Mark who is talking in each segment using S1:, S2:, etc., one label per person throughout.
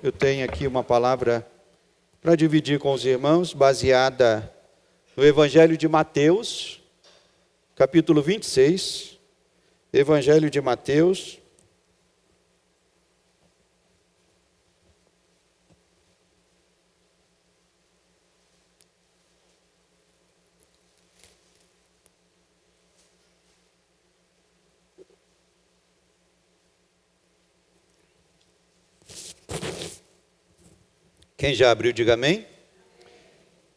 S1: Eu tenho aqui uma palavra para dividir com os irmãos, baseada no Evangelho de Mateus, capítulo 26, Evangelho de Mateus. Quem já abriu, diga amém.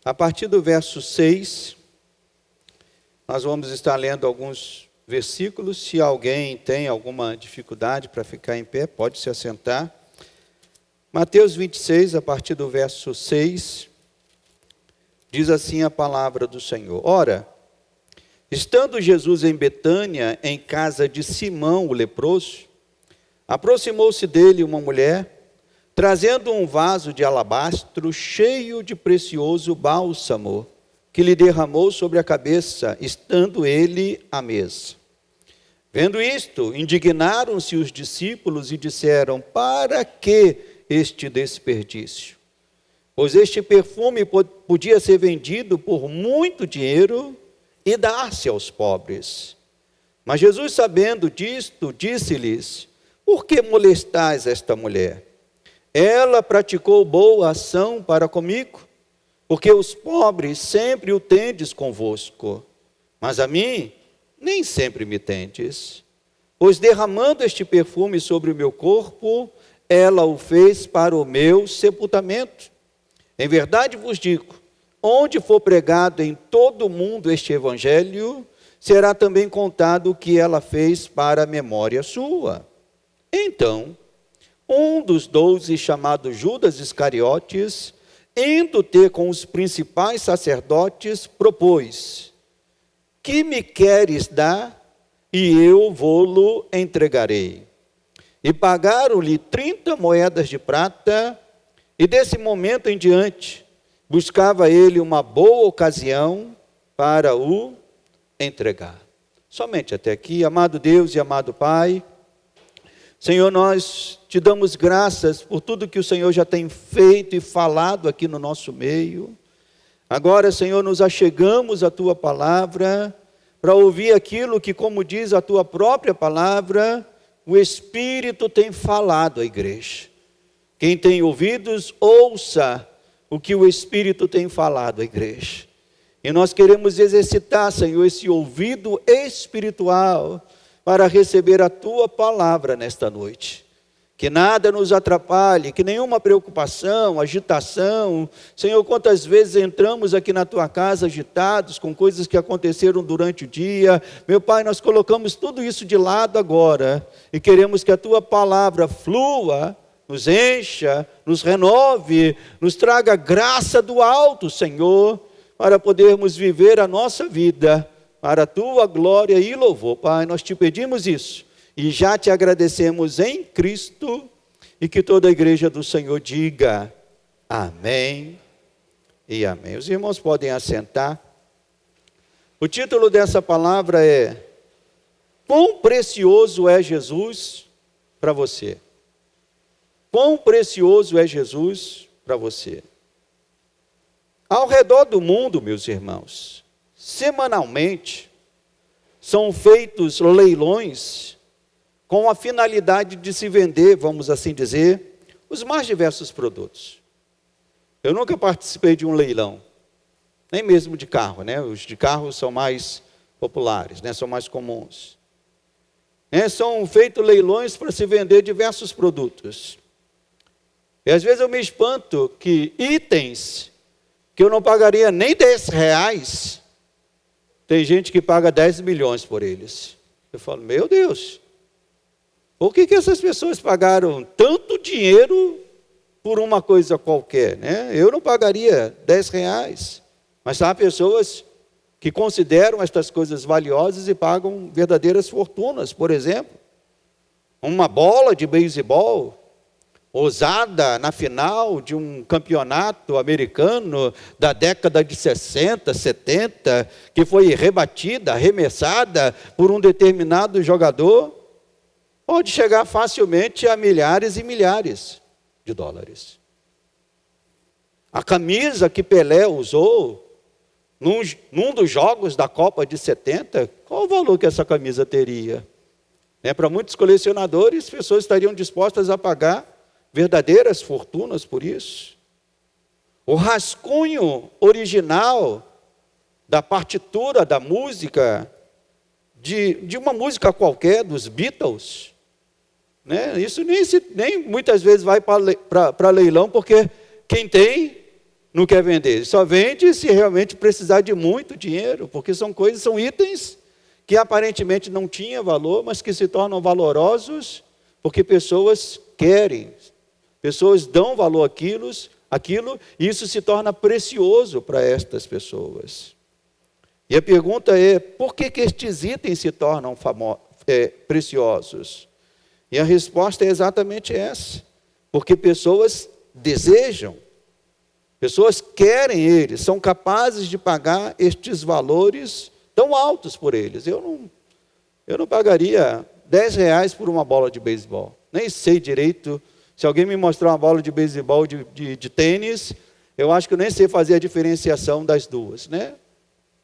S1: A partir do verso 6, nós vamos estar lendo alguns versículos. Se alguém tem alguma dificuldade para ficar em pé, pode se assentar. Mateus 26, a partir do verso 6, diz assim a palavra do Senhor. Ora, estando Jesus em Betânia, em casa de Simão, o leproso, aproximou-se dele uma mulher, trazendo um vaso de alabastro cheio de precioso bálsamo, que lhe derramou sobre a cabeça, estando ele à mesa. Vendo isto, indignaram-se os discípulos e disseram: para que este desperdício? Pois este perfume podia ser vendido por muito dinheiro e dar-se aos pobres. Mas Jesus, sabendo disto, disse-lhes: por que molestais esta mulher? Ela praticou boa ação para comigo, porque os pobres sempre o tendes convosco, mas a mim nem sempre me tendes. Pois derramando este perfume sobre o meu corpo, ela o fez para o meu sepultamento. Em verdade vos digo, onde for pregado em todo o mundo este evangelho, será também contado o que ela fez para a memória sua. Então, um dos 12, chamado Judas Iscariotes, indo ter com os principais sacerdotes, propôs: que me queres dar, e eu vô-lo entregarei. E pagaram-lhe 30 moedas de prata, e desse momento em diante, buscava ele uma boa ocasião para o entregar. Somente até aqui, amado Deus e amado Pai, Senhor, nós te damos graças por tudo que o Senhor já tem feito e falado aqui no nosso meio. Agora, Senhor, nos achegamos à tua palavra para ouvir aquilo que, como diz a tua própria palavra, o Espírito tem falado à igreja. Quem tem ouvidos, ouça o que o Espírito tem falado à igreja. E nós queremos exercitar, Senhor, esse ouvido espiritual para receber a tua palavra nesta noite. Que nada nos atrapalhe, que nenhuma preocupação, agitação. Senhor, quantas vezes entramos aqui na tua casa agitados com coisas que aconteceram durante o dia. Meu Pai, nós colocamos tudo isso de lado agora e queremos que a tua palavra flua, nos encha, nos renove, nos traga graça do alto, Senhor, para podermos viver a nossa vida para a tua glória e louvor. Pai, nós te pedimos isso e já te agradecemos em Cristo, e que toda a igreja do Senhor diga amém e amém. Os irmãos podem assentar. O título dessa palavra é: quão precioso é Jesus para você? Quão precioso é Jesus para você? Ao redor do mundo, meus irmãos, semanalmente, são feitos leilões com a finalidade de se vender, vamos assim dizer, os mais diversos produtos. Eu nunca participei de um leilão, nem mesmo de carro, né? Os de carro são mais populares, né? São mais comuns. São feitos leilões para se vender diversos produtos. E às vezes eu me espanto que itens que eu não pagaria nem 10 reais, tem gente que paga 10 milhões por eles. Eu falo, meu Deus, por que essas pessoas pagaram tanto dinheiro por uma coisa qualquer, né? Eu não pagaria 10 reais, mas há pessoas que consideram estas coisas valiosas e pagam verdadeiras fortunas. Por exemplo, uma bola de beisebol, usada na final de um campeonato americano da década de 60, 70, que foi rebatida, arremessada por um determinado jogador, pode chegar facilmente a milhares e milhares de dólares. A camisa que Pelé usou num dos jogos da Copa de 70, qual o valor que essa camisa teria? Para muitos colecionadores, pessoas estariam dispostas a pagar verdadeiras fortunas por isso. O rascunho original da partitura da música, de uma música qualquer, dos Beatles, isso nem muitas vezes vai para leilão, porque quem tem não quer vender. Só vende se realmente precisar de muito dinheiro, porque são itens que aparentemente não tinham valor, mas que se tornam valorosos, porque pessoas querem, pessoas dão valor àquilo, e isso se torna precioso para estas pessoas. E a pergunta é, por que estes itens se tornam preciosos? E a resposta é exatamente essa. Porque pessoas desejam, pessoas querem eles, são capazes de pagar estes valores tão altos por eles. Eu não pagaria R$10 por uma bola de beisebol. Nem sei direito. Se alguém me mostrar uma bola de beisebol de tênis, eu acho que eu nem sei fazer a diferenciação das duas,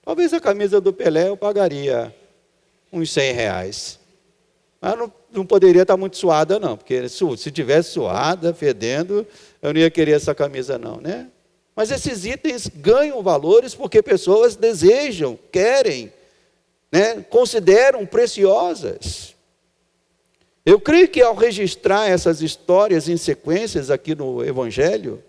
S1: Talvez a camisa do Pelé eu pagaria uns R$100. Mas não poderia estar muito suada, não. Porque se tivesse suada, fedendo, eu não ia querer essa camisa, não, Mas esses itens ganham valores porque pessoas desejam, querem, consideram preciosas. Eu creio que ao registrar essas histórias em sequências aqui no Evangelho,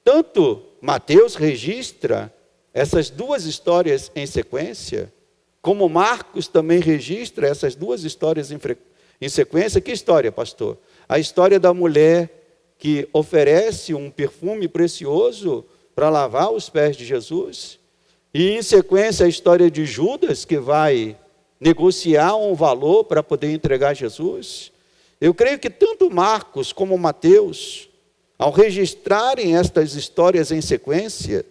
S1: tanto Mateus registra essas duas histórias em sequência, como Marcos também registra essas duas histórias em sequência. Que história, pastor? A história da mulher que oferece um perfume precioso para lavar os pés de Jesus. E em sequência a história de Judas, que vai negociar um valor para poder entregar Jesus. Eu creio que tanto Marcos como Mateus, ao registrarem estas histórias em sequência,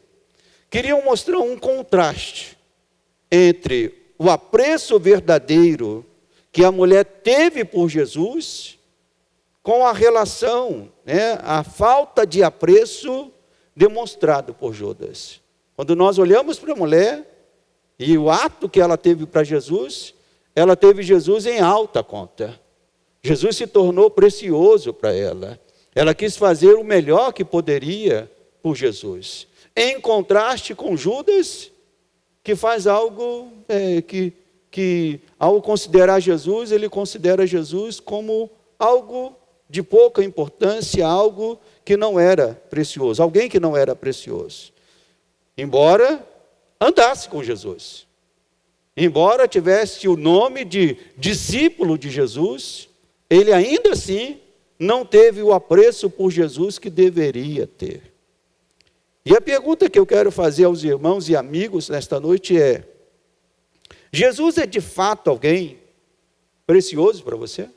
S1: queriam mostrar um contraste entre o apreço verdadeiro que a mulher teve por Jesus, com a relação, a falta de apreço demonstrado por Judas. Quando nós olhamos para a mulher, e o ato que ela teve para Jesus, ela teve Jesus em alta conta. Jesus se tornou precioso para ela. Ela quis fazer o melhor que poderia por Jesus. Em contraste com Judas, que faz algo que ao considerar Jesus, ele considera Jesus como algo de pouca importância, algo que não era precioso, alguém que não era precioso. Embora andasse com Jesus, embora tivesse o nome de discípulo de Jesus, ele ainda assim não teve o apreço por Jesus que deveria ter. E a pergunta que eu quero fazer aos irmãos e amigos nesta noite é: Jesus é de fato alguém precioso para você?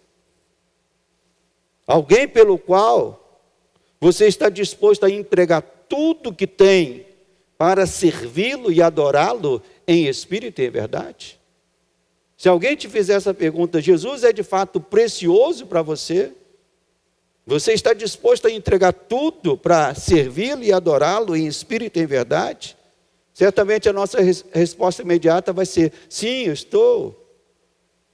S1: Alguém pelo qual você está disposto a entregar tudo que tem para servi-lo e adorá-lo em espírito e em verdade? Se alguém te fizer essa pergunta, Jesus é de fato precioso para você? Você está disposto a entregar tudo para servi-lo e adorá-lo em espírito e em verdade? Certamente a nossa resposta imediata vai ser: sim, eu estou.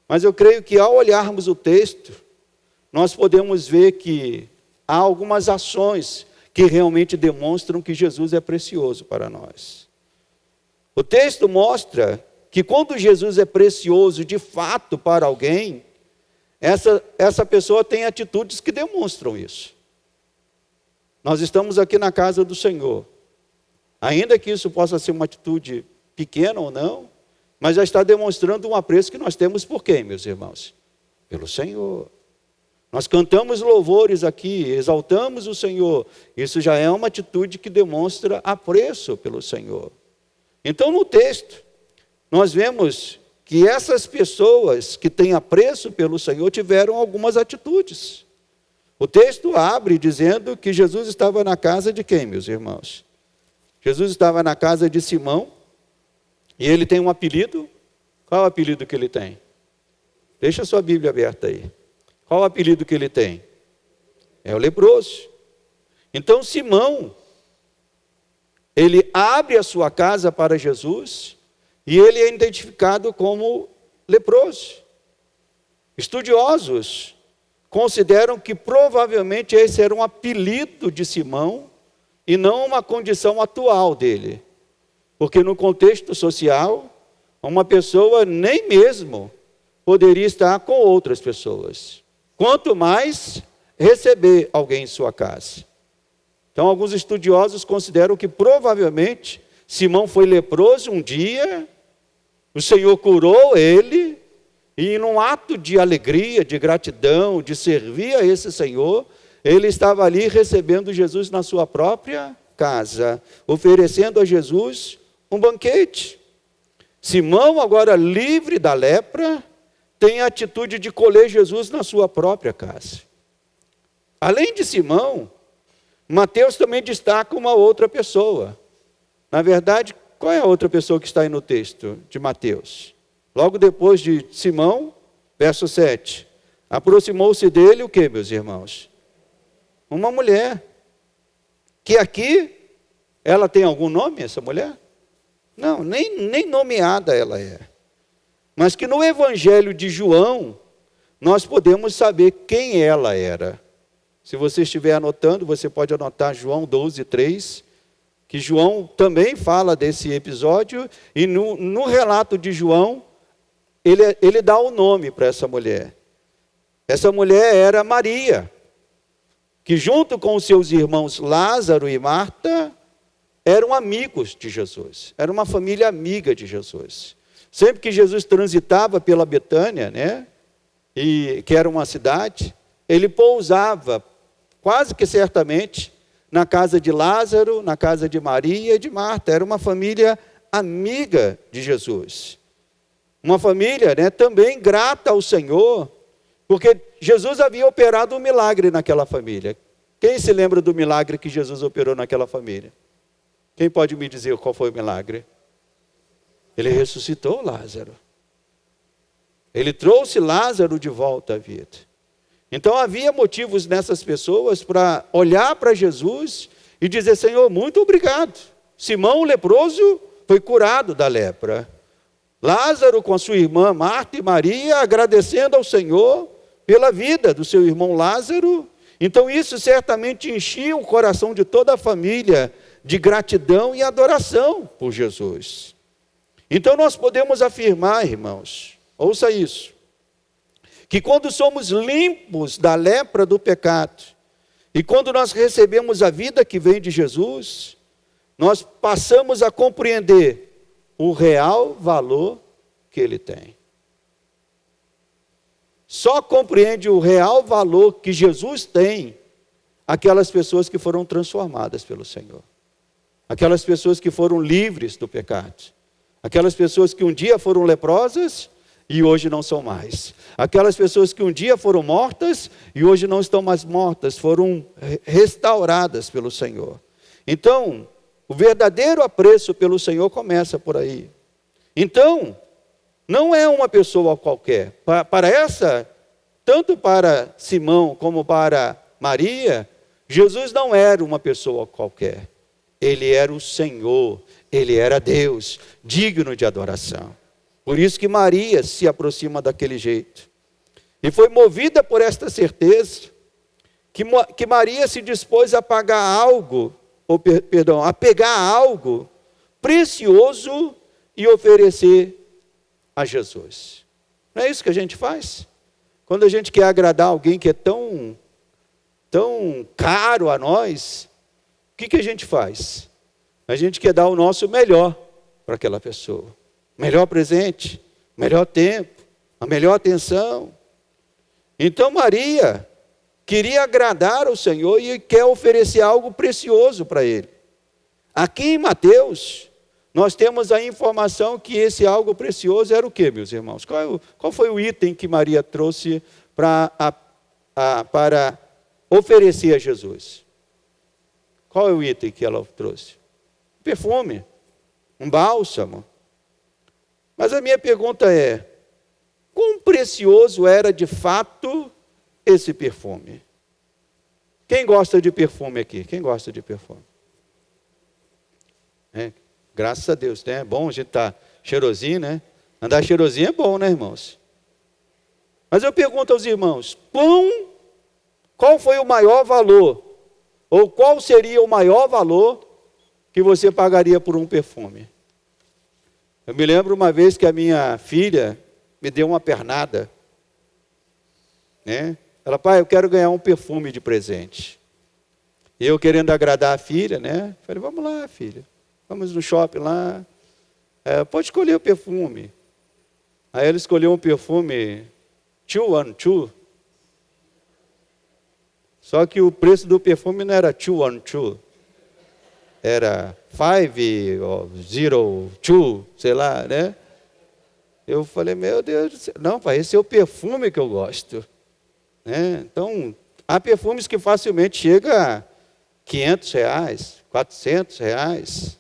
S1: Mas eu creio que ao olharmos o texto, nós podemos ver que há algumas ações que realmente demonstram que Jesus é precioso para nós. O texto mostra que quando Jesus é precioso de fato para alguém, essa pessoa tem atitudes que demonstram isso. Nós estamos aqui na casa do Senhor. Ainda que isso possa ser uma atitude pequena ou não, mas já está demonstrando um apreço que nós temos por quem, meus irmãos? Pelo Senhor. Nós cantamos louvores aqui, exaltamos o Senhor. Isso já é uma atitude que demonstra apreço pelo Senhor. Então, no texto, nós vemos que essas pessoas que têm apreço pelo Senhor tiveram algumas atitudes. O texto abre dizendo que Jesus estava na casa de quem, meus irmãos? Jesus estava na casa de Simão, e ele tem um apelido. Qual é o apelido que ele tem? Deixa a sua Bíblia aberta aí. Qual o apelido que ele tem? É o leproso. Então Simão, ele abre a sua casa para Jesus, e ele é identificado como leproso. Estudiosos consideram que provavelmente esse era um apelido de Simão e não uma condição atual dele. Porque no contexto social, uma pessoa nem mesmo poderia estar com outras pessoas. Quanto mais receber alguém em sua casa. Então alguns estudiosos consideram que provavelmente Simão foi leproso um dia, o Senhor curou ele, e num ato de alegria, de gratidão, de servir a esse Senhor, ele estava ali recebendo Jesus na sua própria casa, oferecendo a Jesus um banquete. Simão, agora livre da lepra, tem a atitude de colher Jesus na sua própria casa. Além de Simão, Mateus também destaca uma outra pessoa. Na verdade, qual é a outra pessoa que está aí no texto de Mateus? Logo depois de Simão, verso 7. Aproximou-se dele o quê, meus irmãos? Uma mulher. Que aqui, ela tem algum nome, essa mulher? Não, nem nomeada ela é. Mas que no Evangelho de João, nós podemos saber quem ela era. Se você estiver anotando, você pode anotar João 12, 3, que João também fala desse episódio, e no relato de João, ele dá o nome para essa mulher. Essa mulher era Maria, que junto com os seus irmãos Lázaro e Marta, eram amigos de Jesus, era uma família amiga de Jesus. Sempre que Jesus transitava pela Betânia, né, que era uma cidade, ele pousava, quase que certamente, na casa de Lázaro, na casa de Maria e de Marta. Era uma família amiga de Jesus. Uma família, né, também grata ao Senhor, porque Jesus havia operado um milagre naquela família. Quem se lembra do milagre que Jesus operou naquela família? Quem pode me dizer qual foi o milagre? Ele ressuscitou Lázaro. Ele trouxe Lázaro de volta à vida. Então havia motivos nessas pessoas para olhar para Jesus e dizer: Senhor, muito obrigado. Simão, o leproso, foi curado da lepra. Lázaro, com a sua irmã Marta e Maria, agradecendo ao Senhor pela vida do seu irmão Lázaro. Então isso certamente enchia o coração de toda a família de gratidão e adoração por Jesus. Então nós podemos afirmar, irmãos, ouça isso, que quando somos limpos da lepra do pecado, e quando nós recebemos a vida que vem de Jesus, nós passamos a compreender o real valor que ele tem. Só compreende o real valor que Jesus tem aquelas pessoas que foram transformadas pelo Senhor. Aquelas pessoas que foram livres do pecado. Aquelas pessoas que um dia foram leprosas e hoje não são mais. Aquelas pessoas que um dia foram mortas e hoje não estão mais mortas, foram restauradas pelo Senhor. Então, o verdadeiro apreço pelo Senhor começa por aí. Então, não é uma pessoa qualquer. Tanto para Simão como para Maria, Jesus não era uma pessoa qualquer. Ele era o Senhor, ele era Deus, digno de adoração. Por isso que Maria se aproxima daquele jeito. E foi movida por esta certeza que Maria se dispôs a pagar algo, a pegar algo precioso e oferecer a Jesus. Não é isso que a gente faz? Quando a gente quer agradar alguém que é tão caro a nós, o que a gente faz? A gente quer dar o nosso melhor para aquela pessoa. Melhor presente, melhor tempo, a melhor atenção. Então Maria queria agradar ao Senhor e quer oferecer algo precioso para Ele. Aqui em Mateus, nós temos a informação que esse algo precioso era o quê, meus irmãos? Qual foi o item que Maria trouxe para oferecer a Jesus? Qual é o item que ela trouxe? Perfume, um bálsamo. Mas a minha pergunta é, quão precioso era de fato esse perfume? Quem gosta de perfume aqui? Quem gosta de perfume? Graças a Deus, né? É bom a gente estar cheirosinho, né? Andar cheirosinho é bom, né, irmãos? Mas eu pergunto aos irmãos, qual foi o maior valor? Ou qual seria o maior valor que você pagaria por um perfume? Eu me lembro uma vez que a minha filha me deu uma pernada, né? Ela, pai, eu quero ganhar um perfume de presente. E eu querendo agradar a filha, né? Falei, vamos lá, filha. Vamos no shopping lá. Pode escolher o perfume. Aí ela escolheu um perfume 212. Só que o preço do perfume não era 212. Era 502, sei lá, né? Eu falei, meu Deus do céu. Não, pai, esse é o perfume que eu gosto. Né? Então, há perfumes que facilmente chegam a R$500, R$400.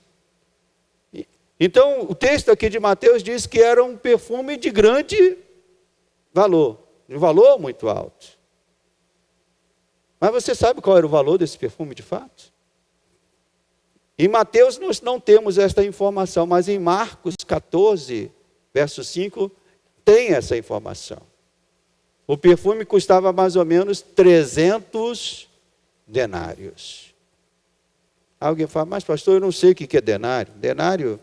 S1: Então, o texto aqui de Mateus diz que era um perfume de grande valor, de valor muito alto. Mas você sabe qual era o valor desse perfume de fato? Em Mateus nós não temos esta informação, mas em Marcos 14, verso 5, tem essa informação. O perfume custava mais ou menos 300 denários. Alguém fala, mas pastor, eu não sei o que é denário. Denário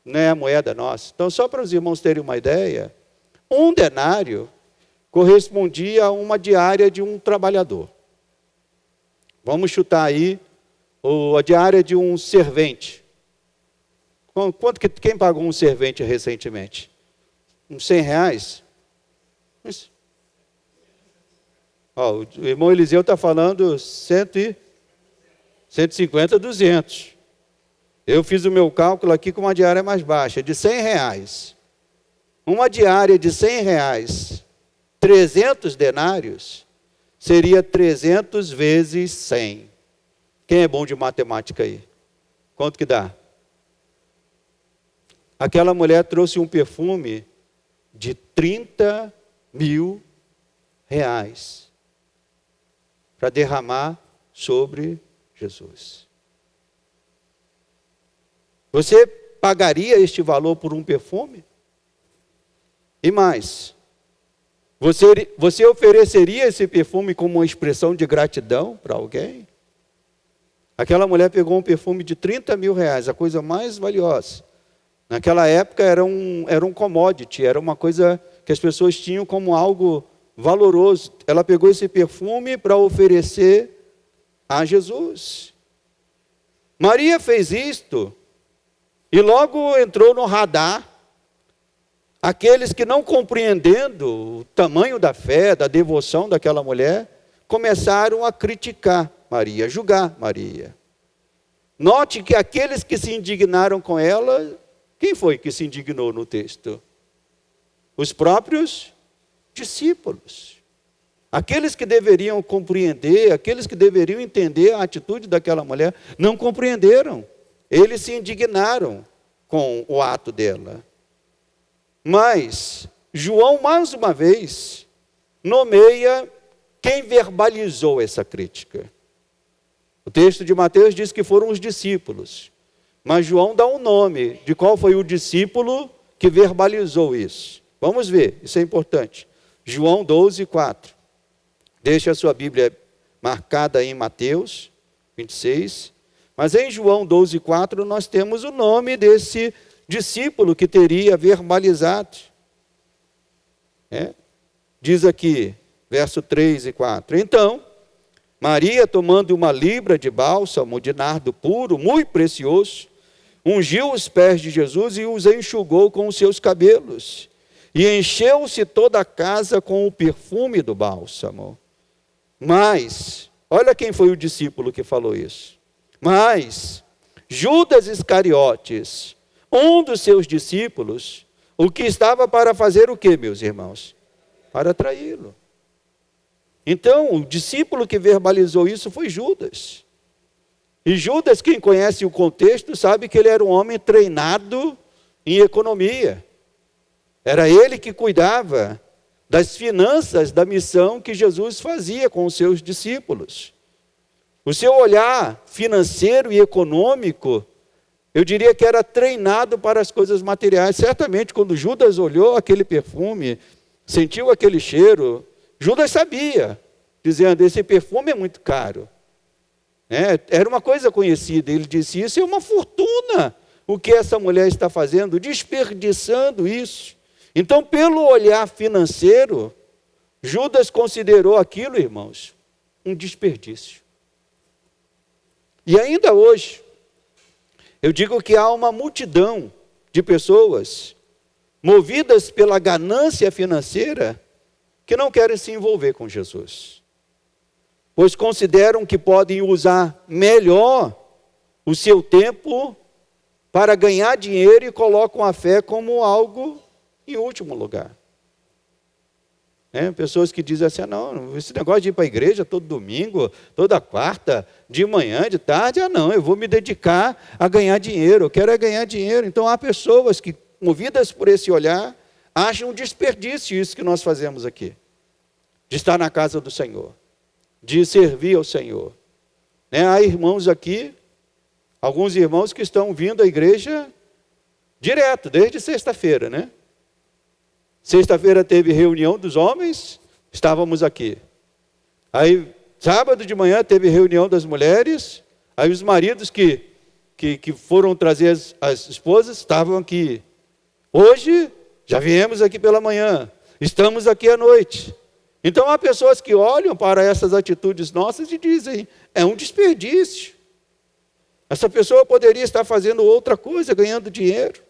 S1: não é a moeda nossa. Então, só para os irmãos terem uma ideia, um denário correspondia a uma diária de um trabalhador. Vamos chutar aí a diária de um servente. Quem pagou um servente recentemente? Uns R$100? O irmão Eliseu está falando 150, 200. Eu fiz o meu cálculo aqui com uma diária mais baixa, de R$100. Uma diária de R$100, 300 denários, seria 300 vezes 100. Quem é bom de matemática aí? Quanto que dá? Aquela mulher trouxe um perfume de R$30 mil para derramar sobre Jesus. Você pagaria este valor por um perfume? E mais, você ofereceria esse perfume como uma expressão de gratidão para alguém? Aquela mulher pegou um perfume de R$30 mil, a coisa mais valiosa. Naquela época era um commodity, era uma coisa que as pessoas tinham como algo valoroso. Ela pegou esse perfume para oferecer a Jesus. Maria fez isto e logo entrou no radar aqueles que, não compreendendo o tamanho da fé, da devoção daquela mulher, começaram a criticar Maria, julgar Maria. Note que aqueles que se indignaram com ela, quem foi que se indignou no texto? Os próprios discípulos. Aqueles que deveriam compreender, aqueles que deveriam entender a atitude daquela mulher, não compreenderam. Eles se indignaram com o ato dela. Mas João, mais uma vez, nomeia quem verbalizou essa crítica. O texto de Mateus diz que foram os discípulos. Mas João dá um nome de qual foi o discípulo que verbalizou isso. Vamos ver, isso é importante. João 12, 4. Deixa a sua Bíblia marcada em Mateus 26. Mas em João 12, 4 nós temos o nome desse discípulo que teria verbalizado. Diz aqui, verso 3 e 4. Então, Maria, tomando uma libra de bálsamo de nardo puro, muito precioso, ungiu os pés de Jesus e os enxugou com os seus cabelos. E encheu-se toda a casa com o perfume do bálsamo. Mas, olha quem foi o discípulo que falou isso. Mas, Judas Iscariotes, um dos seus discípulos, o que estava para fazer o quê, meus irmãos? Para traí-lo. Então, o discípulo que verbalizou isso foi Judas. E Judas, quem conhece o contexto, sabe que ele era um homem treinado em economia. Era ele que cuidava das finanças da missão que Jesus fazia com os seus discípulos. O seu olhar financeiro e econômico, eu diria que era treinado para as coisas materiais. Certamente, quando Judas olhou aquele perfume, sentiu aquele cheiro, Judas sabia, dizendo, esse perfume é muito caro. Era uma coisa conhecida, ele disse, isso é uma fortuna, o que essa mulher está fazendo, desperdiçando isso. Então, pelo olhar financeiro, Judas considerou aquilo, irmãos, um desperdício. E ainda hoje, eu digo que há uma multidão de pessoas movidas pela ganância financeira que não querem se envolver com Jesus, pois consideram que podem usar melhor o seu tempo para ganhar dinheiro e colocam a fé como algo em último lugar. Pessoas que dizem assim, não, esse negócio de ir para a igreja todo domingo, toda quarta, de manhã, de tarde, não, eu vou me dedicar a ganhar dinheiro, eu quero ganhar dinheiro. Então há pessoas que, movidas por esse olhar, acham um desperdício isso que nós fazemos aqui, de estar na casa do Senhor, de servir ao Senhor. Há irmãos aqui, alguns irmãos que estão vindo à igreja direto, desde sexta-feira, Sexta-feira teve reunião dos homens, estávamos aqui. Aí, sábado de manhã teve reunião das mulheres, aí os maridos que foram trazer as esposas estavam aqui. Hoje, já viemos aqui pela manhã, estamos aqui à noite. Então, há pessoas que olham para essas atitudes nossas e dizem, é um desperdício. Essa pessoa poderia estar fazendo outra coisa, ganhando dinheiro.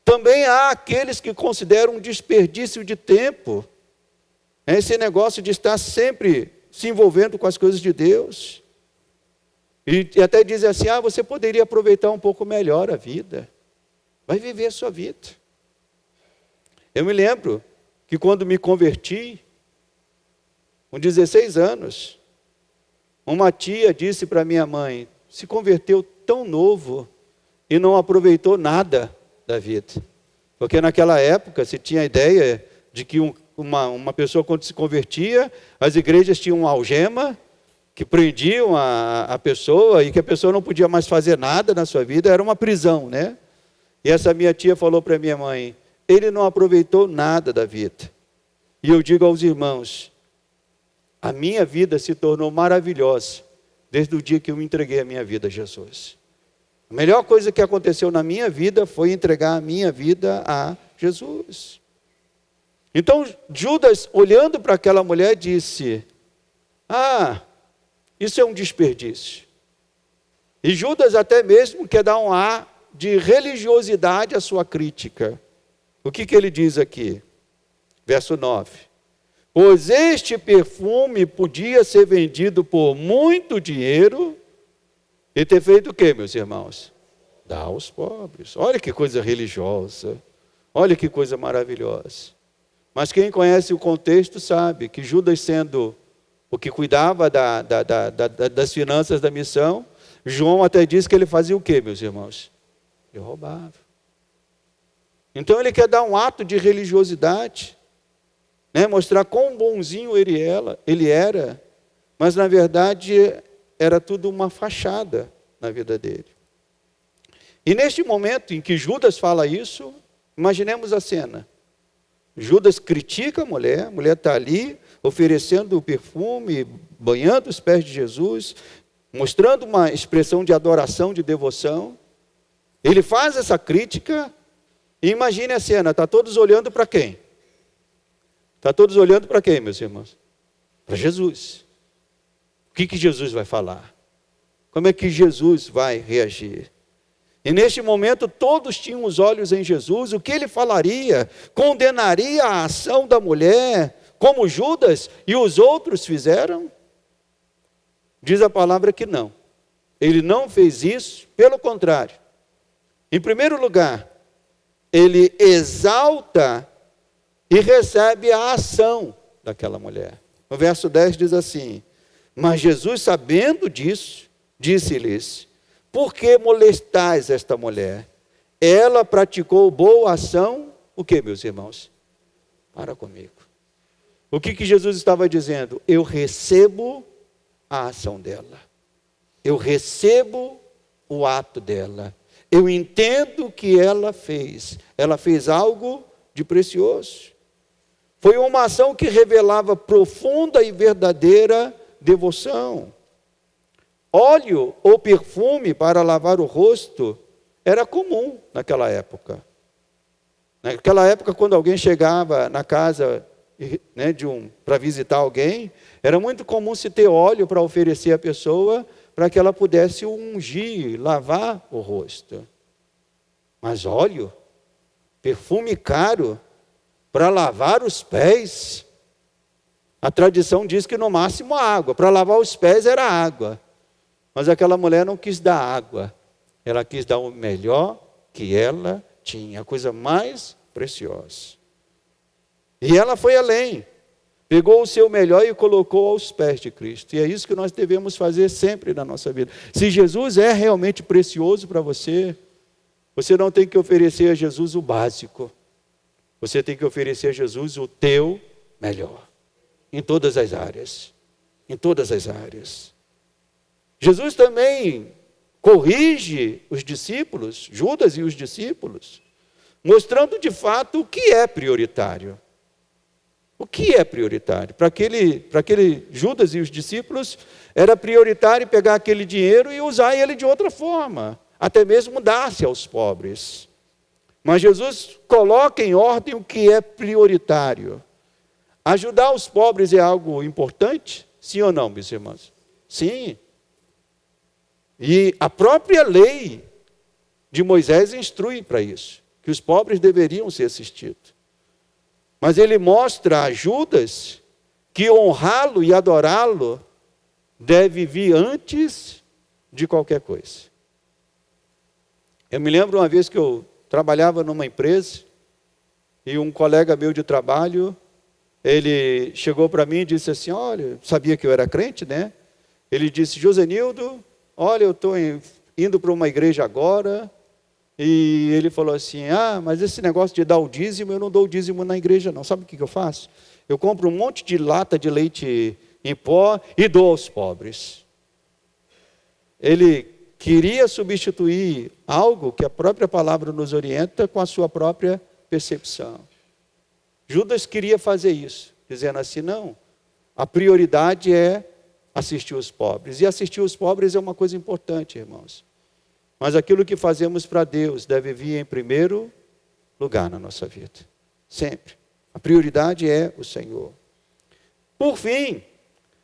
S1: Também há aqueles que consideram um desperdício de tempo, esse negócio de estar sempre se envolvendo com as coisas de Deus. E até dizem assim, você poderia aproveitar um pouco melhor a vida. Vai viver a sua vida. Eu me lembro que quando me converti, com 16 anos, uma tia disse para minha mãe, se converteu tão novo e não aproveitou nada da vida. Porque naquela época se tinha a ideia de que uma pessoa quando se convertia, as igrejas tinham uma algema que prendiam a pessoa e que a pessoa não podia mais fazer nada na sua vida, era uma prisão, E essa minha tia falou para minha mãe, ele não aproveitou nada da vida. E eu digo aos irmãos, a minha vida se tornou maravilhosa desde o dia que eu entreguei a minha vida a Jesus. A melhor coisa que aconteceu na minha vida foi entregar a minha vida a Jesus. Então, Judas, olhando para aquela mulher, disse, isso é um desperdício. E Judas até mesmo quer dar um ar de religiosidade à sua crítica. O que ele diz aqui? Verso 9. Pois este perfume podia ser vendido por muito dinheiro e ter feito o quê, meus irmãos? Dar aos pobres. Olha que coisa religiosa. Olha que coisa maravilhosa. Mas quem conhece o contexto sabe que Judas, sendo o que cuidava das finanças da missão, João até diz que ele fazia o quê, meus irmãos? Ele roubava. Então ele quer dar um ato de religiosidade, mostrar quão bonzinho ele era, mas na verdade era tudo uma fachada na vida dele. E neste momento em que Judas fala isso, imaginemos a cena. Judas critica a mulher está ali, oferecendo o perfume, banhando os pés de Jesus, mostrando uma expressão de adoração, de devoção. Ele faz essa crítica, e imagine a cena, está todos olhando para quem? Está todos olhando para quem, meus irmãos? Para Jesus. O que Jesus vai falar? Como é que Jesus vai reagir? E neste momento todos tinham os olhos em Jesus. O que ele falaria? Condenaria a ação da mulher, como Judas e os outros fizeram? Diz a palavra que não. Ele não fez isso, pelo contrário. Em primeiro lugar, ele exalta e recebe a ação daquela mulher. No verso 10 diz assim: mas Jesus, sabendo disso, disse-lhes: por que molestais esta mulher? Ela praticou boa ação, o que, meus irmãos? Para comigo. O que Jesus estava dizendo? Eu recebo a ação dela. Eu recebo o ato dela. Eu entendo o que ela fez. Ela fez algo de precioso. Foi uma ação que revelava profunda e verdadeira devoção. Óleo ou perfume para lavar o rosto era comum naquela época. Naquela época, quando alguém chegava na casa, né, para visitar alguém, era muito comum se ter óleo para oferecer à pessoa, para que ela pudesse ungir, lavar o rosto. Mas óleo, perfume caro, para lavar os pés, a tradição diz que no máximo água. Para lavar os pés era água. Mas aquela mulher não quis dar água. Ela quis dar o melhor que ela tinha, a coisa mais preciosa. E ela foi além. Pegou o seu melhor e colocou aos pés de Cristo. E é isso que nós devemos fazer sempre na nossa vida. Se Jesus é realmente precioso para você, você não tem que oferecer a Jesus o básico. Você tem que oferecer a Jesus o teu melhor. Em todas as áreas. Em todas as áreas. Jesus também corrige os discípulos, Judas e os discípulos, mostrando de fato o que é prioritário. O que é prioritário? Para aquele Judas e os discípulos, era prioritário pegar aquele dinheiro e usar ele de outra forma, até mesmo dar-se aos pobres. Mas Jesus coloca em ordem o que é prioritário. Ajudar os pobres é algo importante? Sim ou não, meus irmãos? Sim. E a própria lei de Moisés instrui para isso, que os pobres deveriam ser assistidos. Mas ele mostra a Judas que honrá-lo e adorá-lo deve vir antes de qualquer coisa. Eu me lembro uma vez que eu trabalhava numa empresa e um colega meu de trabalho, ele chegou para mim e disse assim, olha, sabia que eu era crente, né? Ele disse, Josenildo, olha, eu estou indo para uma igreja agora, e ele falou assim, mas esse negócio de dar o dízimo, eu não dou o dízimo na igreja não. Sabe o que eu faço? Eu compro um monte de lata de leite em pó e dou aos pobres. Ele queria substituir algo que a própria palavra nos orienta com a sua própria percepção. Judas queria fazer isso, dizendo assim, não, a prioridade é assistir os pobres. E assistir os pobres é uma coisa importante, irmãos. Mas aquilo que fazemos para Deus deve vir em primeiro lugar na nossa vida. Sempre. A prioridade é o Senhor. Por fim,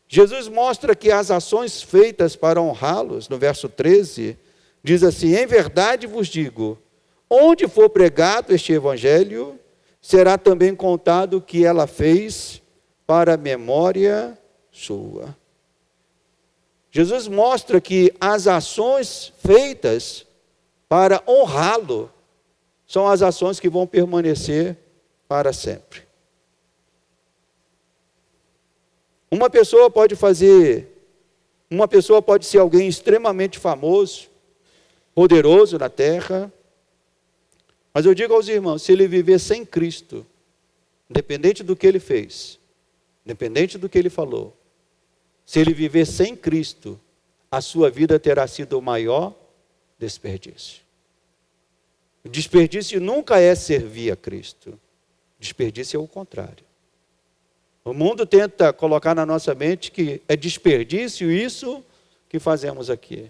S1: Jesus mostra que as ações feitas para honrá-los, no verso 13, diz assim, em verdade vos digo, onde for pregado este evangelho, será também contado o que ela fez para a memória sua. Jesus mostra que as ações feitas para honrá-lo são as ações que vão permanecer para sempre. Uma pessoa pode ser alguém extremamente famoso, poderoso na terra, mas eu digo aos irmãos, se ele viver sem Cristo, independente do que ele fez, independente do que ele falou, se ele viver sem Cristo, a sua vida terá sido o maior desperdício. O desperdício nunca é servir a Cristo. Desperdício é o contrário. O mundo tenta colocar na nossa mente que é desperdício isso que fazemos aqui.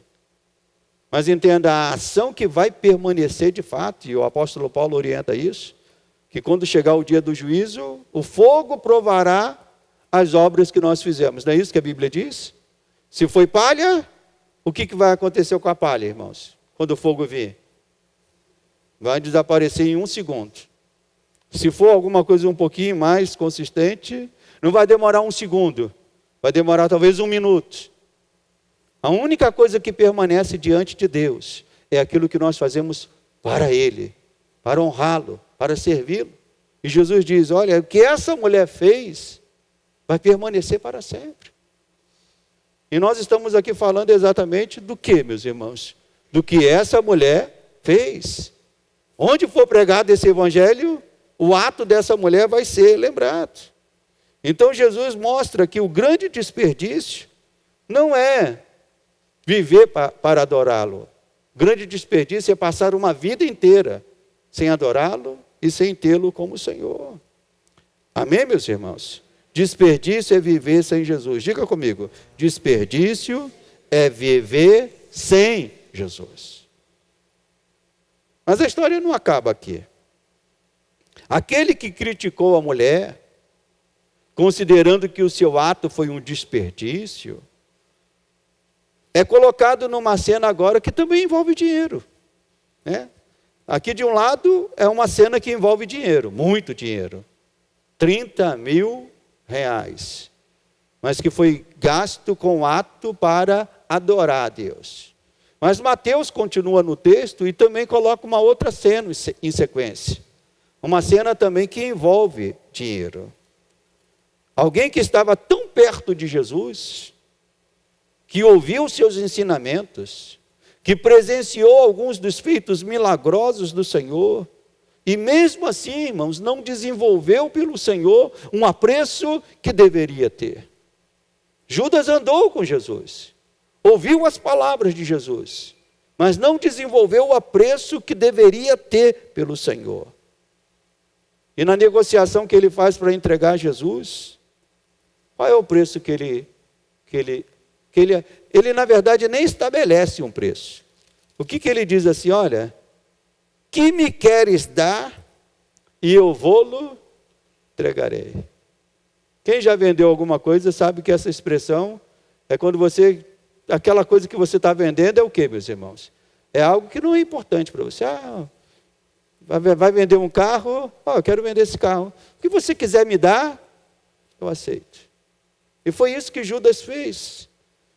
S1: Mas entenda, a ação que vai permanecer de fato, e o apóstolo Paulo orienta isso, que quando chegar o dia do juízo, o fogo provará as obras que nós fizemos. Não é isso que a Bíblia diz? Se foi palha, o que vai acontecer com a palha, irmãos? Quando o fogo vir? Vai desaparecer em 1 segundo. Se for alguma coisa um pouquinho mais consistente, não vai demorar 1 segundo. Vai demorar talvez 1 minuto. A única coisa que permanece diante de Deus é aquilo que nós fazemos para Ele, para honrá-lo, para servi-lo. E Jesus diz, olha, o que essa mulher fez vai permanecer para sempre. E nós estamos aqui falando exatamente do que, meus irmãos? Do que essa mulher fez. Onde for pregado esse evangelho, o ato dessa mulher vai ser lembrado. Então Jesus mostra que o grande desperdício não é viver para adorá-lo. O grande desperdício é passar uma vida inteira sem adorá-lo e sem tê-lo como Senhor. Amém, meus irmãos? Desperdício é viver sem Jesus. Diga comigo, desperdício é viver sem Jesus. Mas a história não acaba aqui. Aquele que criticou a mulher, considerando que o seu ato foi um desperdício, é colocado numa cena agora que também envolve dinheiro, né? Aqui de um lado é uma cena que envolve dinheiro, muito dinheiro. 30 mil reais. Mas que foi gasto com ato para adorar a Deus. Mas Mateus continua no texto e também coloca uma outra cena em sequência. Uma cena também que envolve dinheiro. Alguém que estava tão perto de Jesus, que ouviu seus ensinamentos, que presenciou alguns dos feitos milagrosos do Senhor, e mesmo assim, irmãos, não desenvolveu pelo Senhor um apreço que deveria ter. Judas andou com Jesus, ouviu as palavras de Jesus, mas não desenvolveu o apreço que deveria ter pelo Senhor. E na negociação que ele faz para entregar Jesus, qual é o preço que ele na verdade nem estabelece um preço. O que ele diz assim, olha, que me queres dar e eu vou-lo entregarei. Quem já vendeu alguma coisa sabe que essa expressão é quando aquela coisa que você está vendendo é o quê, meus irmãos? É algo que não é importante para você. Vai vender um carro, eu quero vender esse carro. O que você quiser me dar, eu aceito. E foi isso que Judas fez.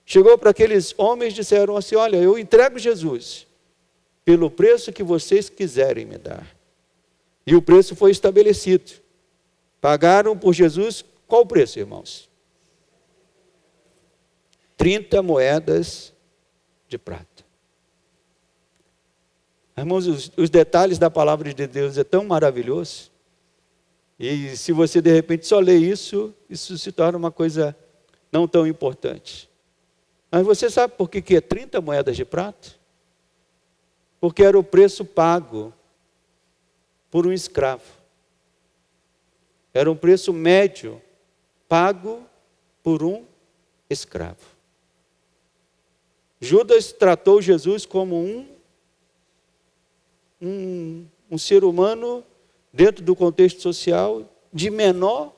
S1: Chegou para aqueles homens e disseram assim, olha, eu entrego Jesus pelo preço que vocês quiserem me dar. E o preço foi estabelecido. Pagaram por Jesus, qual o preço, irmãos? 30 moedas de prata. Irmãos, os detalhes da palavra de Deus é tão maravilhoso. E se você de repente só lê isso se torna uma coisa não tão importante. Mas você sabe por que é 30 moedas de prata? Porque era o preço pago por um escravo. Era um preço médio pago por um escravo. Judas tratou Jesus como um ser humano dentro do contexto social de menor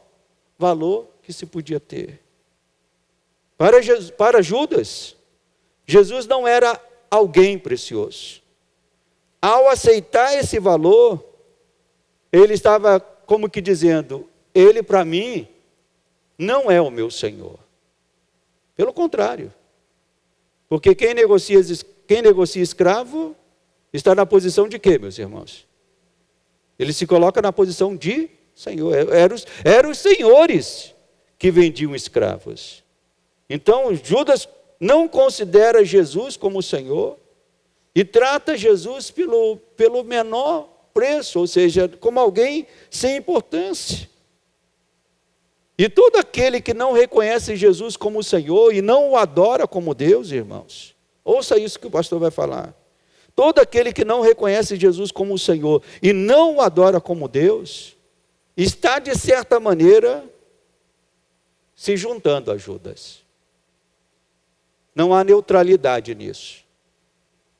S1: valor que se podia ter. Para Judas, Jesus não era alguém precioso. Ao aceitar esse valor, ele estava como que dizendo, ele para mim não é o meu Senhor. Pelo contrário. Porque quem negocia escravo está na posição de quê, meus irmãos? Ele se coloca na posição de Senhor. Eram os senhores que vendiam escravos. Então, Judas não considera Jesus como Senhor e trata Jesus pelo menor preço, ou seja, como alguém sem importância. E todo aquele que não reconhece Jesus como Senhor e não o adora como Deus, irmãos, ouça isso que o pastor vai falar. Todo aquele que não reconhece Jesus como Senhor e não o adora como Deus, está de certa maneira se juntando a Judas. Não há neutralidade nisso.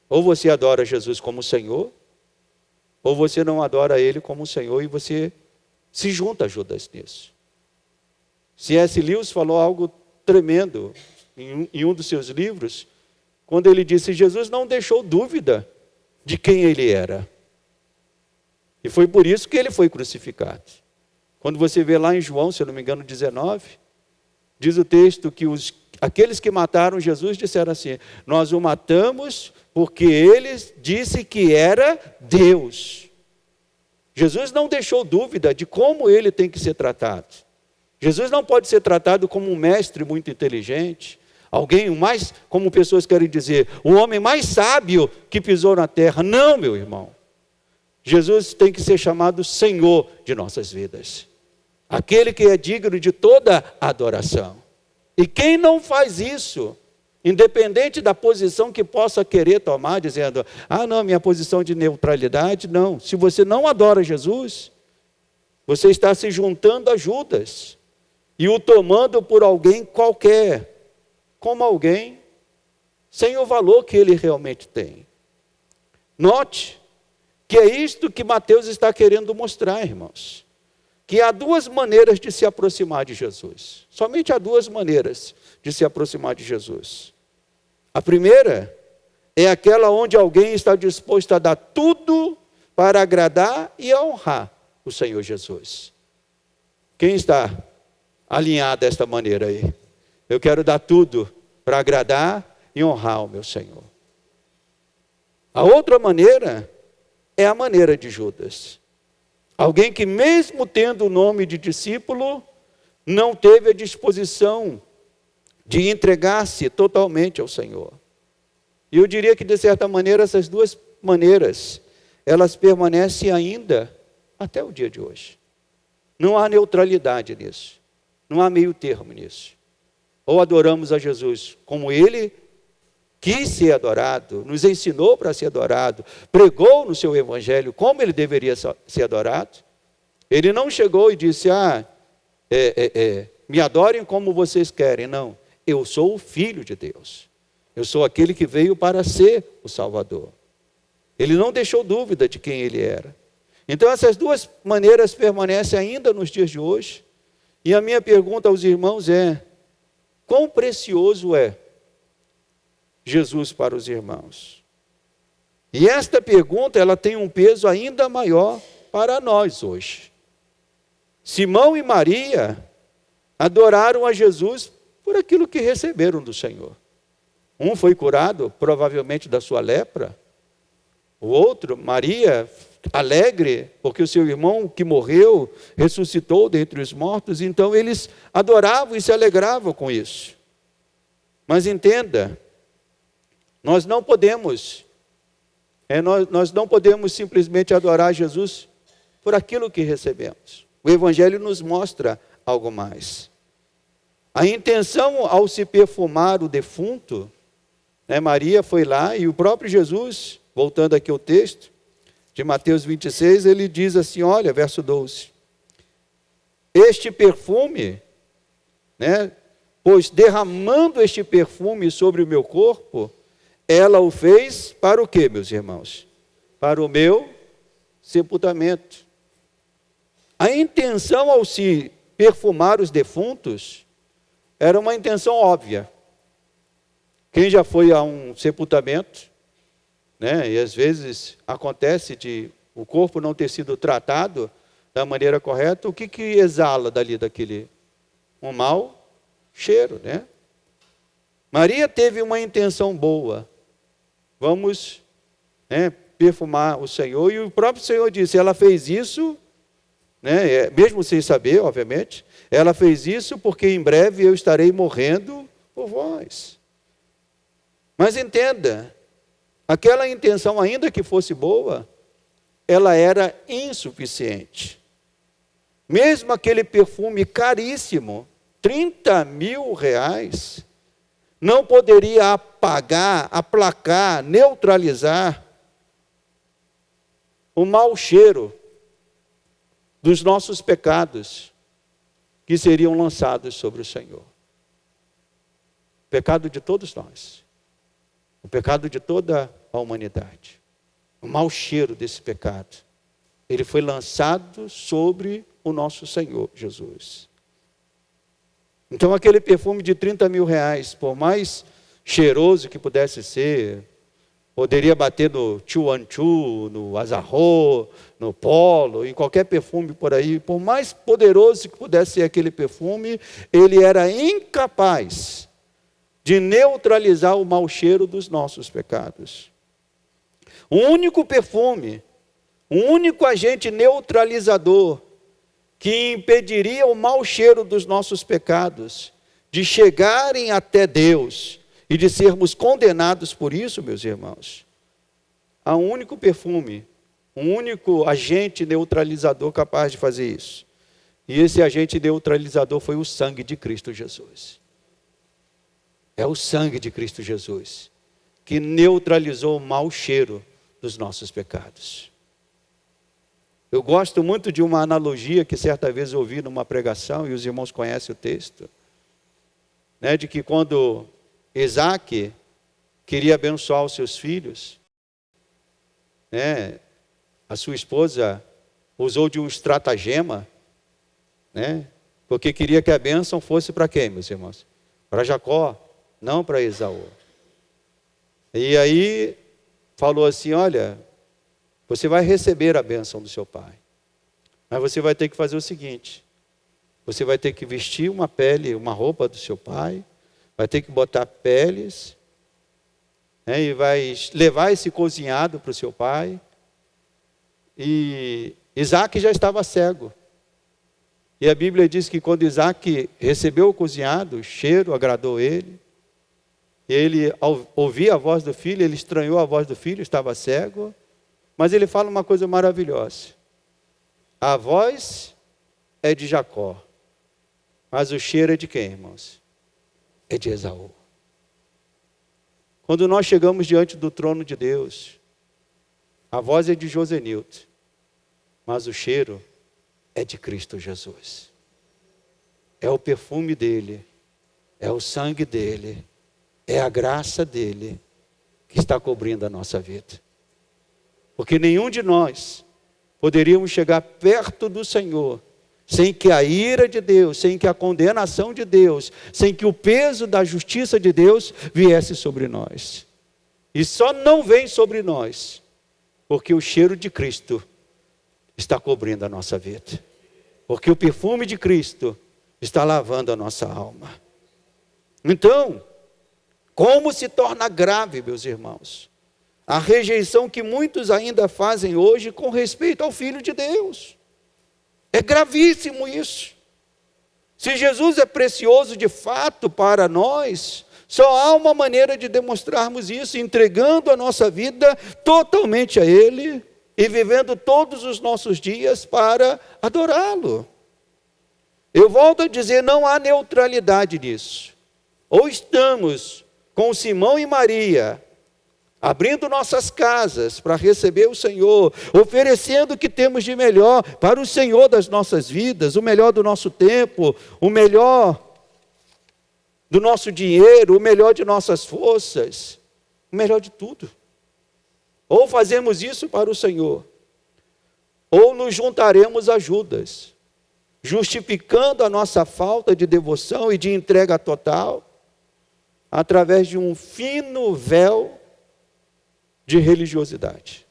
S1: Ou você adora Jesus como Senhor, ou você não adora Ele como Senhor e você se junta a Judas nisso. C.S. Lewis falou algo tremendo em um dos seus livros, quando ele disse, Jesus não deixou dúvida de quem Ele era. E foi por isso que Ele foi crucificado. Quando você vê lá em João, se eu não me engano, 19, diz o texto que aqueles que mataram Jesus disseram assim, nós o matamos porque Ele disse que era Deus. Jesus não deixou dúvida de como Ele tem que ser tratado. Jesus não pode ser tratado como um mestre muito inteligente, alguém mais, como pessoas querem dizer, o homem mais sábio que pisou na terra. Não, meu irmão. Jesus tem que ser chamado Senhor de nossas vidas. Aquele que é digno de toda adoração. E quem não faz isso, independente da posição que possa querer tomar, dizendo, não, minha posição de neutralidade, não. Se você não adora Jesus, você está se juntando a Judas e o tomando por alguém qualquer, como alguém sem o valor que ele realmente tem. Note que é isto que Mateus está querendo mostrar, irmãos. Que há duas maneiras de se aproximar de Jesus. Somente há duas maneiras de se aproximar de Jesus. A primeira é aquela onde alguém está disposto a dar tudo para agradar e honrar o Senhor Jesus. Quem está alinhado desta maneira aí? Eu quero dar tudo para agradar e honrar o meu Senhor. A outra maneira é a maneira de Judas. Alguém que mesmo tendo o nome de discípulo, não teve a disposição de entregar-se totalmente ao Senhor. E eu diria que de certa maneira essas duas maneiras, elas permanecem ainda até o dia de hoje. Não há neutralidade nisso. Não há meio termo nisso. Ou adoramos a Jesus como Ele quis ser adorado, nos ensinou para ser adorado, pregou no seu evangelho como Ele deveria ser adorado. Ele não chegou e disse, me adorem como vocês querem. Não, eu sou o Filho de Deus. Eu sou aquele que veio para ser o Salvador. Ele não deixou dúvida de quem Ele era. Então essas duas maneiras permanecem ainda nos dias de hoje. E a minha pergunta aos irmãos é, quão precioso é Jesus para os irmãos? E esta pergunta, ela tem um peso ainda maior para nós hoje. Simão e Maria adoraram a Jesus por aquilo que receberam do Senhor. Um foi curado, provavelmente da sua lepra. O outro, Maria, alegre, porque o seu irmão que morreu, ressuscitou dentre os mortos. Então eles adoravam e se alegravam com isso. Mas entenda, nós não podemos simplesmente adorar Jesus por aquilo que recebemos. O Evangelho nos mostra algo mais. A intenção ao se perfumar o defunto, Maria foi lá e o próprio Jesus, voltando aqui ao texto de Mateus 26, ele diz assim, olha, verso 12. Este perfume, pois derramando este perfume sobre o meu corpo, ela o fez para o quê, meus irmãos? Para o meu sepultamento. A intenção ao se perfumar os defuntos era uma intenção óbvia. Quem já foi a um sepultamento, e às vezes acontece de o corpo não ter sido tratado da maneira correta, o que exala dali daquele? Um mau cheiro, Maria teve uma intenção boa. Vamos perfumar o Senhor. E o próprio Senhor disse, ela fez isso, mesmo sem saber, obviamente, ela fez isso porque em breve eu estarei morrendo por vós. Mas entenda, aquela intenção, ainda que fosse boa, ela era insuficiente. Mesmo aquele perfume caríssimo, 30 mil reais, não poderia apagar, aplacar, neutralizar o mau cheiro dos nossos pecados que seriam lançados sobre o Senhor. O pecado de todos nós. O pecado de toda a humanidade. O mau cheiro desse pecado, ele foi lançado sobre o nosso Senhor Jesus. Então aquele perfume de 30 mil reais, por mais cheiroso que pudesse ser, poderia bater no Chuanchu, no Azarro, no Polo, em qualquer perfume por aí, por mais poderoso que pudesse ser aquele perfume, ele era incapaz de neutralizar o mau cheiro dos nossos pecados. O único perfume, o único agente neutralizador que impediria o mau cheiro dos nossos pecados de chegarem até Deus e de sermos condenados por isso, meus irmãos. Há um único perfume, um único agente neutralizador capaz de fazer isso. E esse agente neutralizador foi o sangue de Cristo Jesus. É o sangue de Cristo Jesus que neutralizou o mau cheiro dos nossos pecados. Eu gosto muito de uma analogia que certa vez ouvi numa pregação, e os irmãos conhecem o texto, né, de que quando Isaac queria abençoar os seus filhos, né, a sua esposa usou de um estratagema, né, porque queria que a bênção fosse para quem, meus irmãos? Para Jacó, não para Esaú. E aí falou assim: olha, você vai receber a bênção do seu pai, mas você vai ter que fazer o seguinte: você vai ter que vestir uma pele, uma roupa do seu pai, vai ter que botar peles, né, e vai levar esse cozinhado para o seu pai. E Isaac já estava cego. E a Bíblia diz que quando Isaac recebeu o cozinhado, o cheiro agradou ele. E ele, ao ouvir a voz do filho, ele estranhou a voz do filho, estava cego. Mas ele fala uma coisa maravilhosa: a voz é de Jacó, mas o cheiro é de quem, irmãos? É de Esaú. Quando nós chegamos diante do trono de Deus, a voz é de Josenilton, mas o cheiro é de Cristo Jesus. É o perfume dele, é o sangue dele, é a graça dele que está cobrindo a nossa vida. Porque nenhum de nós poderíamos chegar perto do Senhor sem que a ira de Deus, sem que a condenação de Deus, sem que o peso da justiça de Deus viesse sobre nós. E só não vem sobre nós porque o cheiro de Cristo está cobrindo a nossa vida. Porque o perfume de Cristo está lavando a nossa alma. Então, como se torna grave, meus irmãos, a rejeição que muitos ainda fazem hoje com respeito ao Filho de Deus. É gravíssimo isso. Se Jesus é precioso de fato para nós, só há uma maneira de demonstrarmos isso: entregando a nossa vida totalmente a Ele e vivendo todos os nossos dias para adorá-lo. Eu volto a dizer, não há neutralidade nisso. Ou estamos com Simão e Maria, abrindo nossas casas para receber o Senhor, oferecendo o que temos de melhor para o Senhor das nossas vidas, o melhor do nosso tempo, o melhor do nosso dinheiro, o melhor de nossas forças, o melhor de tudo. Ou fazemos isso para o Senhor, ou nos juntaremos a Judas, justificando a nossa falta de devoção e de entrega total, através de um fino véu de religiosidade.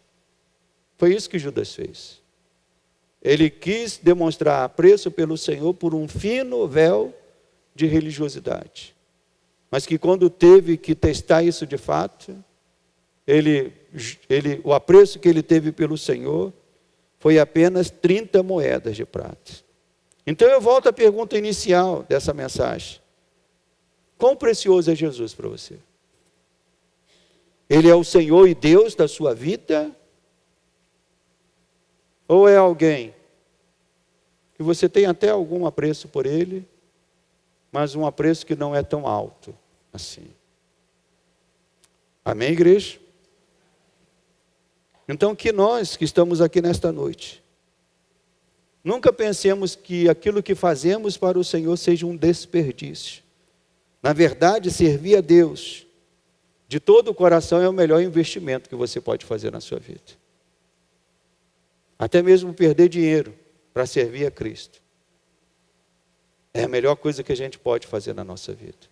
S1: Foi isso que Judas fez. Ele quis demonstrar apreço pelo Senhor por um fino véu de religiosidade. Mas que quando teve que testar isso de fato, o apreço que ele teve pelo Senhor foi apenas 30 moedas de prata. Então eu volto à pergunta inicial dessa mensagem: quão precioso é Jesus para você? Ele é o Senhor e Deus da sua vida? Ou é alguém que você tem até algum apreço por ele, mas um apreço que não é tão alto assim? Amém, igreja? Então, que nós que estamos aqui nesta noite, nunca pensemos que aquilo que fazemos para o Senhor seja um desperdício. Na verdade, servir a Deus de todo o coração é o melhor investimento que você pode fazer na sua vida. Até mesmo perder dinheiro para servir a Cristo é a melhor coisa que a gente pode fazer na nossa vida.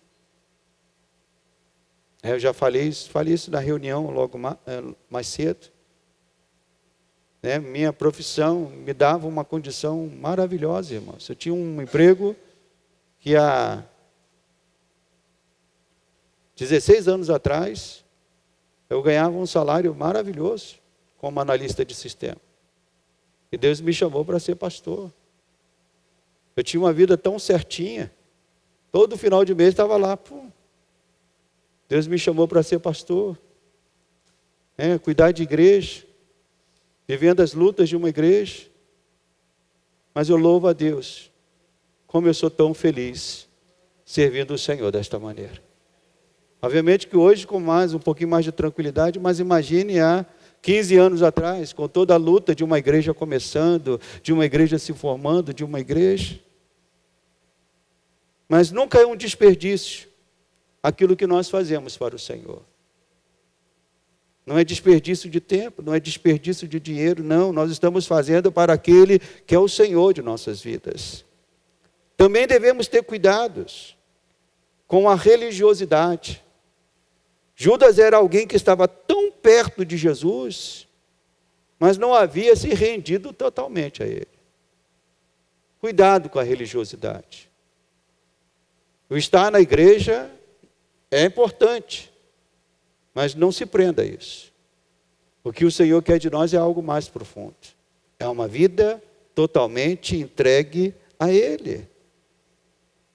S1: Eu já falei isso na reunião logo mais cedo. Minha profissão me dava uma condição maravilhosa, irmãos. Eu tinha um emprego que há 16 anos atrás, eu ganhava um salário maravilhoso como analista de sistema. E Deus me chamou para ser pastor. Eu tinha uma vida tão certinha. Todo final de mês estava lá. Pô, Deus me chamou para ser pastor. Cuidar de igreja. Vivendo as lutas de uma igreja. Mas eu louvo a Deus. Como eu sou tão feliz servindo o Senhor desta maneira. Obviamente que hoje com um pouquinho mais de tranquilidade, mas imagine há 15 anos atrás, com toda a luta de uma igreja começando, de uma igreja se formando, de uma igreja. Mas nunca é um desperdício aquilo que nós fazemos para o Senhor. Não é desperdício de tempo, não é desperdício de dinheiro, não. Nós estamos fazendo para aquele que é o Senhor de nossas vidas. Também devemos ter cuidados com a religiosidade. Judas era alguém que estava tão perto de Jesus, mas não havia se rendido totalmente a ele. Cuidado com a religiosidade. O estar na igreja é importante, mas não se prenda a isso. O que o Senhor quer de nós é algo mais profundo. É uma vida totalmente entregue a Ele.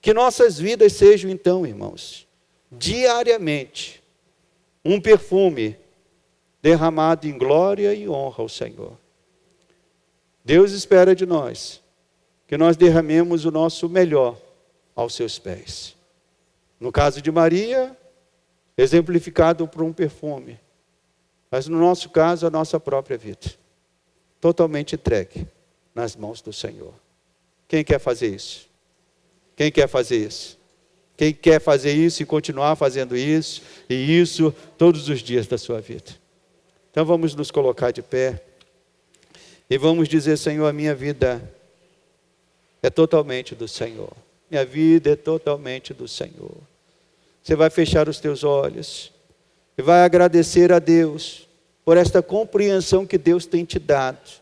S1: Que nossas vidas sejam então, irmãos, diariamente, um perfume derramado em glória e honra ao Senhor. Deus espera de nós que nós derramemos o nosso melhor aos seus pés. No caso de Maria, exemplificado por um perfume. Mas no nosso caso, a nossa própria vida. Totalmente entregue nas mãos do Senhor. Quem quer fazer isso? Quem quer fazer isso? Quem quer fazer isso e continuar fazendo isso, e isso todos os dias da sua vida? Então vamos nos colocar de pé e vamos dizer: Senhor, a minha vida é totalmente do Senhor. Minha vida é totalmente do Senhor. Você vai fechar os teus olhos e vai agradecer a Deus por esta compreensão que Deus tem te dado.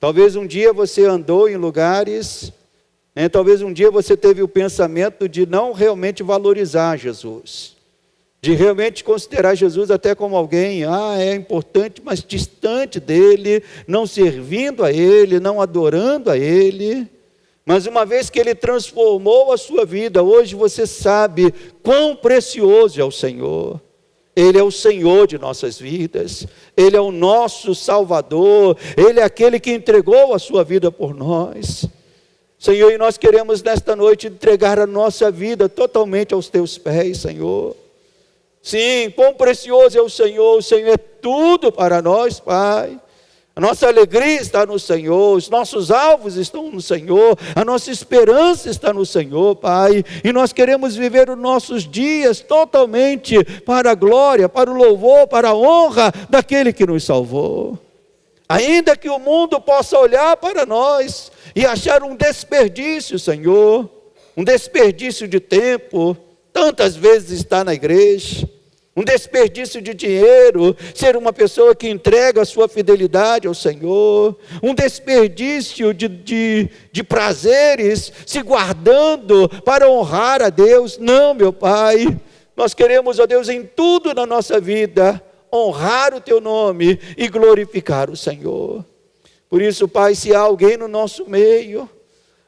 S1: Talvez um dia você andou em lugares, talvez um dia você teve o pensamento de não realmente valorizar Jesus, de realmente considerar Jesus até como alguém, é importante, mas distante dele, não servindo a ele, não adorando a ele. Mas uma vez que Ele transformou a sua vida, hoje você sabe quão precioso é o Senhor. Ele é o Senhor de nossas vidas. Ele é o nosso Salvador. Ele é aquele que entregou a sua vida por nós. Senhor, e nós queremos nesta noite entregar a nossa vida totalmente aos Teus pés, Senhor. Sim, quão precioso é o Senhor é tudo para nós, Pai. A nossa alegria está no Senhor, os nossos alvos estão no Senhor, a nossa esperança está no Senhor, Pai. E nós queremos viver os nossos dias totalmente para a glória, para o louvor, para a honra daquele que nos salvou. Ainda que o mundo possa olhar para nós e achar um desperdício, Senhor, um desperdício de tempo, tantas vezes estar na igreja, um desperdício de dinheiro, ser uma pessoa que entrega a sua fidelidade ao Senhor, um desperdício de prazeres, se guardando para honrar a Deus. Não, meu Pai, nós queremos, ó Deus, em tudo na nossa vida, honrar o Teu nome e glorificar o Senhor. Por isso, Pai, se há alguém no nosso meio,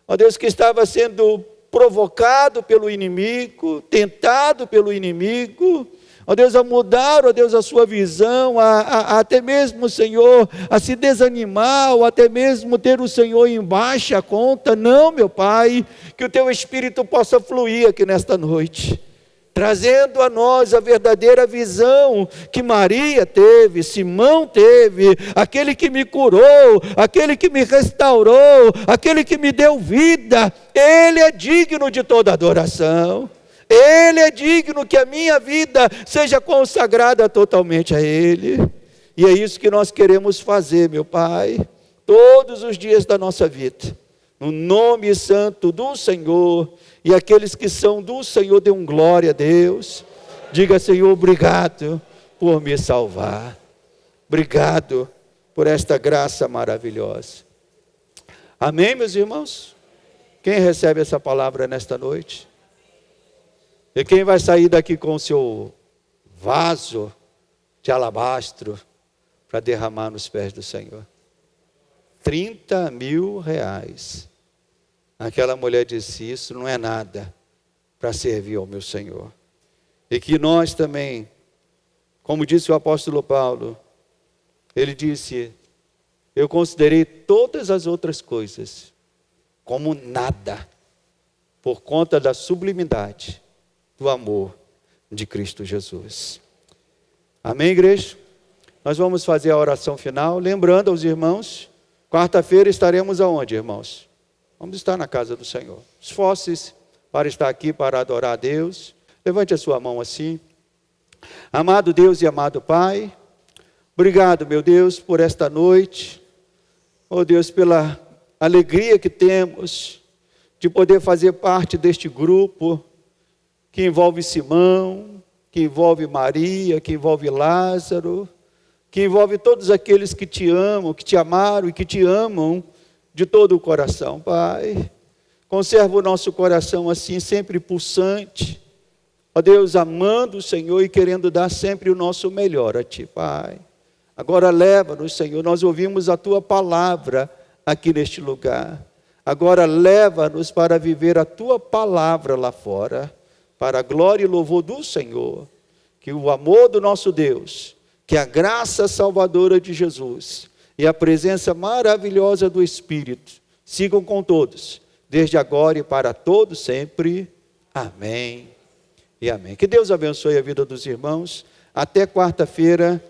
S1: ó Deus, que estava sendo provocado pelo inimigo, tentado pelo inimigo, ó Deus, a mudar, ó Deus, a sua visão, até mesmo, Senhor, a se desanimar, ou até mesmo ter o Senhor em baixa conta. Não, meu Pai, que o Teu Espírito possa fluir aqui nesta noite, trazendo a nós a verdadeira visão que Maria teve, Simão teve, aquele que me curou, aquele que me restaurou, aquele que me deu vida. Ele é digno de toda adoração. Ele é digno que a minha vida seja consagrada totalmente a Ele. E é isso que nós queremos fazer, meu Pai, todos os dias da nossa vida, no nome santo do Senhor. E aqueles que são do Senhor, dê glória a Deus. Diga: Senhor, obrigado por me salvar. Obrigado por esta graça maravilhosa. Amém, meus irmãos? Quem recebe essa palavra nesta noite? E quem vai sair daqui com o seu vaso de alabastro para derramar nos pés do Senhor? R$30.000. Aquela mulher disse: isso não é nada para servir ao meu Senhor. E que nós também, como disse o apóstolo Paulo, ele disse: eu considerei todas as outras coisas como nada, por conta da sublimidade do amor de Cristo Jesus. Amém, igreja? Nós vamos fazer a oração final, lembrando aos irmãos, quarta-feira estaremos aonde, irmãos? Vamos estar na casa do Senhor. Esforce-se para estar aqui, para adorar a Deus. Levante a sua mão assim. Amado Deus e amado Pai, obrigado, meu Deus, por esta noite. Oh Deus, pela alegria que temos de poder fazer parte deste grupo que envolve Simão, que envolve Maria, que envolve Lázaro, que envolve todos aqueles que te amam, que te amaram e que te amam de todo o coração, Pai. Conserva o nosso coração assim, sempre pulsante, ó Deus, amando o Senhor e querendo dar sempre o nosso melhor a Ti, Pai. Agora leva-nos, Senhor, nós ouvimos a Tua palavra aqui neste lugar. Agora leva-nos para viver a Tua palavra lá fora, para a glória e louvor do Senhor. Que o amor do nosso Deus, que a graça salvadora de Jesus e a presença maravilhosa do Espírito sigam com todos, desde agora e para todos sempre. Amém e amém. Que Deus abençoe a vida dos irmãos. Até quarta-feira.